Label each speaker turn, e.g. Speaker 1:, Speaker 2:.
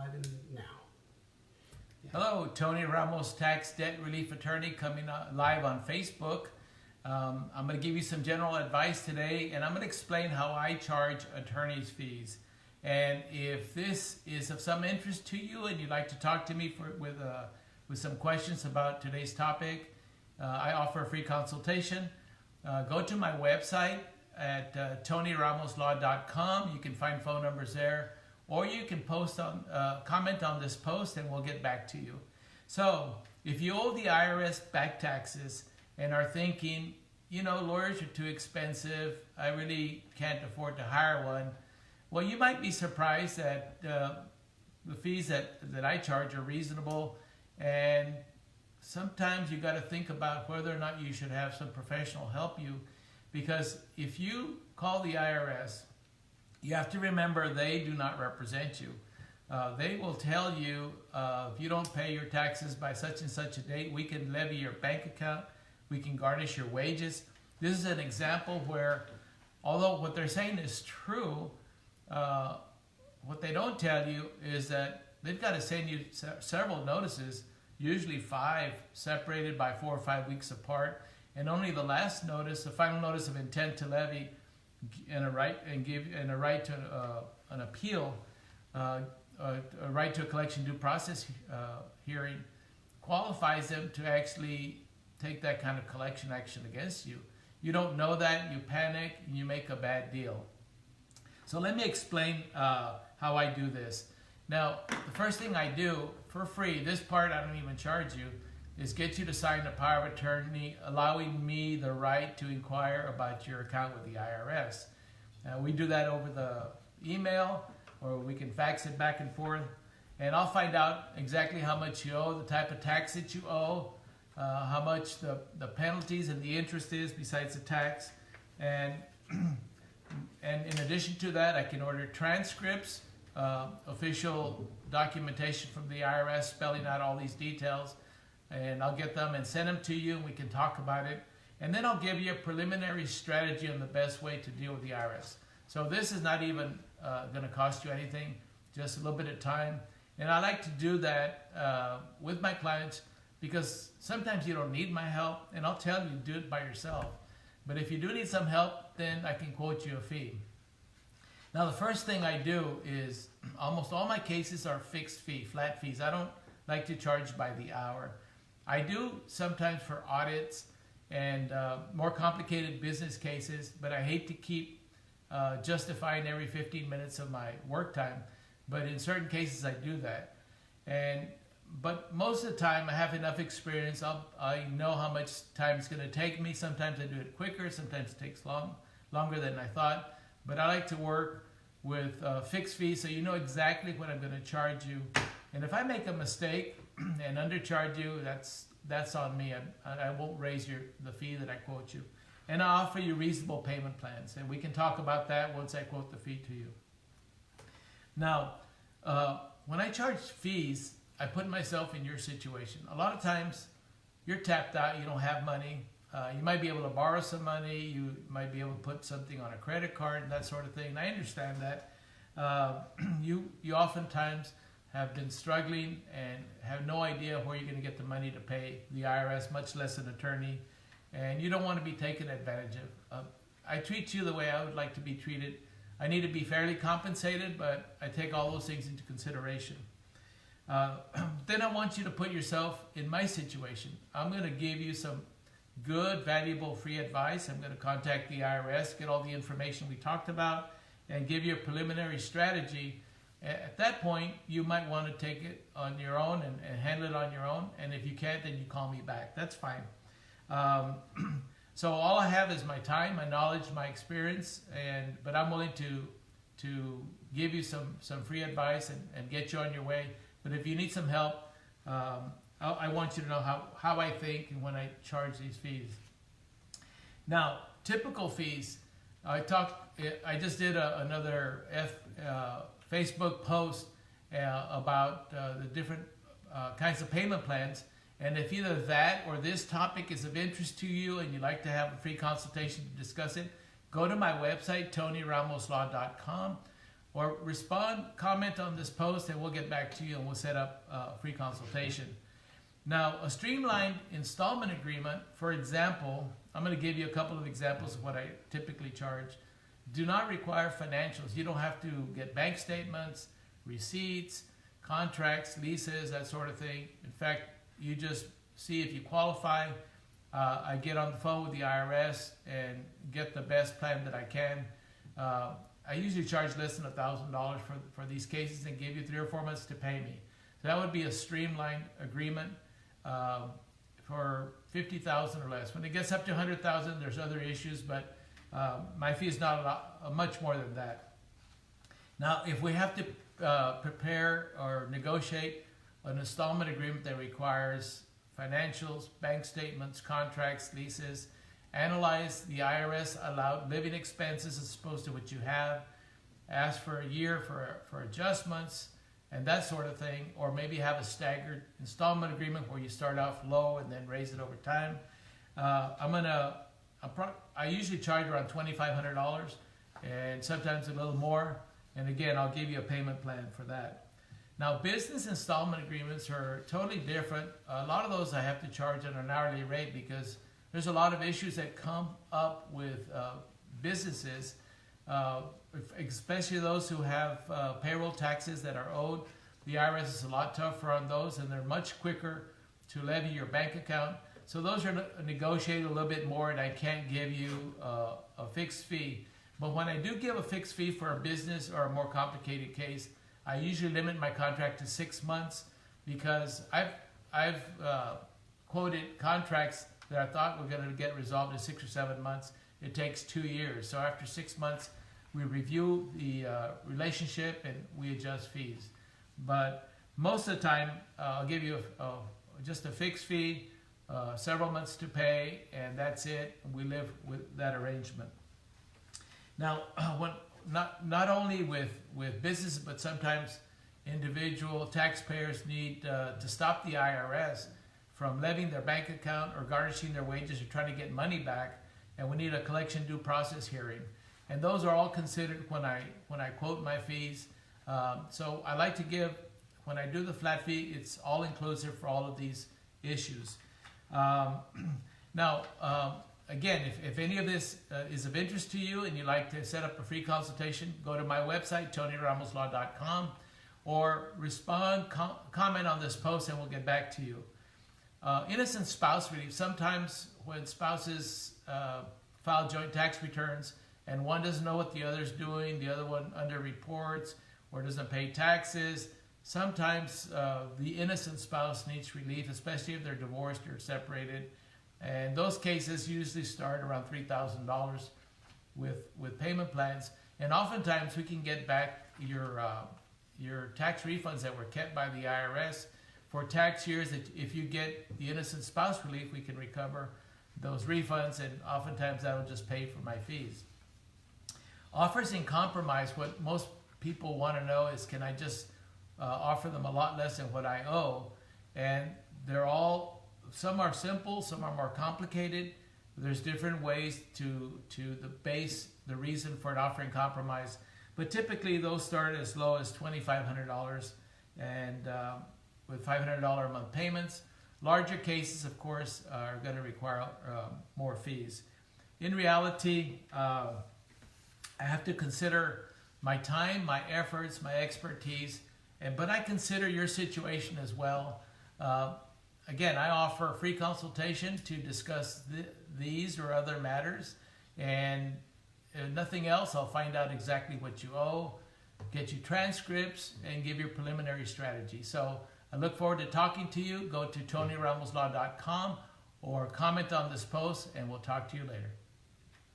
Speaker 1: live in now.
Speaker 2: Hello, Tony Ramos, Tax Debt Relief Attorney, coming live on Facebook. I'm going to give you some general advice today, and I'm going to explain how I charge attorney's fees. And if this is of some interest to you and you'd like to talk to me with some questions about today's topic, I offer a free consultation. Go to my website at tonyramoslaw.com. You can find phone numbers there, or you can comment on this post and we'll get back to you. So if you owe the IRS back taxes and are thinking, you know, lawyers are too expensive, I really can't afford to hire one, well, you might be surprised that the fees that I charge are reasonable, and sometimes you got to think about whether or not you should have some professional help you, because if you call the IRS, you have to remember they do not represent you. They will tell you if you don't pay your taxes by such and such a date, we can levy your bank account, we can garnish your wages. This is an example where, although what they're saying is true, what they don't tell you is that they've got to send you several notices, usually 5, separated by 4 or 5 weeks apart, and only the last notice, the final notice of intent to levy, and a right to an appeal, a right to a collection due process hearing, qualifies them to actually take that kind of collection action against you. You don't know that, you panic, and you make a bad deal. So let me explain how I do this. Now, the first thing I do for free, this part I don't even charge you, is get you to sign a power of attorney allowing me the right to inquire about your account with the IRS. We do that over the email, or we can fax it back and forth, and I'll find out exactly how much you owe, the type of tax that you owe, how much the penalties and the interest is besides the tax, and in addition to that, I can order transcripts, official documentation from the IRS spelling out all these details, and I'll get them and send them to you, and we can talk about it. And then I'll give you a preliminary strategy on the best way to deal with the IRS. So this is not even going to cost you anything, just a little bit of time. And I like to do that with my clients, because sometimes you don't need my help, and I'll tell you, do it by yourself. But if you do need some help, then I can quote you a fee. Now, the first thing I do is, almost all my cases are fixed fee, flat fees. I don't like to charge by the hour. I do sometimes for audits and more complicated business cases, but I hate to keep justifying every 15 minutes of my work time. But in certain cases, I do that. But most of the time, I have enough experience. I know how much time it's going to take me. Sometimes I do it quicker. Sometimes it takes longer than I thought. But I like to work with fixed fees, so you know exactly what I'm going to charge you. And if I make a mistake and undercharge you, that's on me. I won't raise the fee that I quote you. And I offer you reasonable payment plans, and we can talk about that once I quote the fee to you. Now, when I charge fees, I put myself in your situation. A lot of times, you're tapped out, you don't have money. You might be able to borrow some money, you might be able to put something on a credit card and that sort of thing. And I understand that. You oftentimes have been struggling and have no idea where you're going to get the money to pay the IRS, much less an attorney, and you don't want to be taken advantage of. I treat you the way I would like to be treated. I need to be fairly compensated, but I take all those things into consideration. Then I want you to put yourself in my situation. I'm going to give you some good, valuable, free advice. I'm going to contact the IRS, get all the information we talked about, and give you a preliminary strategy. At that point, you might want to take it on your own and handle it on your own. And if you can't, then you call me back. That's fine. So all I have is my time, my knowledge, my experience, but I'm willing to give you some free advice and get you on your way. But if you need some help, I want you to know how I think and when I charge these fees. Now, typical fees. I just did another Facebook post about the different kinds of payment plans. And if either that or this topic is of interest to you and you'd like to have a free consultation to discuss it, go to my website, tonyramoslaw.com. or respond, comment on this post, and we'll get back to you and we'll set up a free consultation. Now, a streamlined installment agreement, for example, I'm going to give you a couple of examples of what I typically charge. Do not require financials. You don't have to get bank statements, receipts, contracts, leases, that sort of thing. In fact, you just see if you qualify. I get on the phone with the IRS and get the best plan that I can. I usually charge less than $1,000 for these cases and give you 3 or 4 months to pay me. So that would be a streamlined agreement for $50,000 or less. When it gets up to $100,000, there's other issues, but my fee is not much more than that. Now, if we have to prepare or negotiate an installment agreement that requires financials, bank statements, contracts, leases, analyze the IRS allowed living expenses as opposed to what you have, ask for a year for adjustments, and that sort of thing, or maybe have a staggered installment agreement where you start off low and then raise it over time. I usually charge around $2,500 and sometimes a little more, and again, I'll give you a payment plan for that. Now, business installment agreements are totally different. A lot of those I have to charge at an hourly rate because there's a lot of issues that come up with businesses, especially those who have payroll taxes that are owed. The IRS is a lot tougher on those, and they're much quicker to levy your bank account. So those are negotiated a little bit more, and I can't give you a fixed fee. But when I do give a fixed fee for a business or a more complicated case, I usually limit my contract to 6 months because I've quoted contracts that I thought were going to get resolved in 6 or 7 months. It takes 2 years. So after 6 months, we review the relationship and we adjust fees. But most of the time, I'll give you just a fixed fee, several months to pay, and that's it. We live with that arrangement. Now, not only with businesses, but sometimes individual taxpayers need to stop the IRS from levying their bank account or garnishing their wages or trying to get money back, and we need a collection due process hearing. And those are all considered when I quote my fees. So I like to give, when I do the flat fee, it's all inclusive for all of these issues. Now, again, if any of this is of interest to you and you'd like to set up a free consultation, go to my website, TonyRamosLaw.com, or respond, comment on this post, and we'll get back to you. Innocent spouse relief. Sometimes when spouses file joint tax returns and one doesn't know what the other's doing, the other one underreports or doesn't pay taxes, sometimes the innocent spouse needs relief, especially if they're divorced or separated. And those cases usually start around $3,000 with payment plans. And oftentimes we can get back your tax refunds that were kept by the IRS for tax years. That if you get the innocent spouse relief, we can recover those refunds, and oftentimes that'll just pay for my fees. Offers in compromise. What most people want to know is, can I just offer them a lot less than what I owe? And they're all, some are simple, some are more complicated. There's different ways to the reason for an offer in compromise. But typically those start as low as $2,500 and with $500 a month payments. Larger cases, of course, are going to require more fees. In reality, I have to consider my time, my efforts, my expertise, but I consider your situation as well. Again, I offer a free consultation to discuss these or other matters, and if nothing else, I'll find out exactly what you owe, get you transcripts, and give you a preliminary strategy. So I look forward to talking to you. Go to TonyRamosLaw.com or comment on this post, and we'll talk to you later.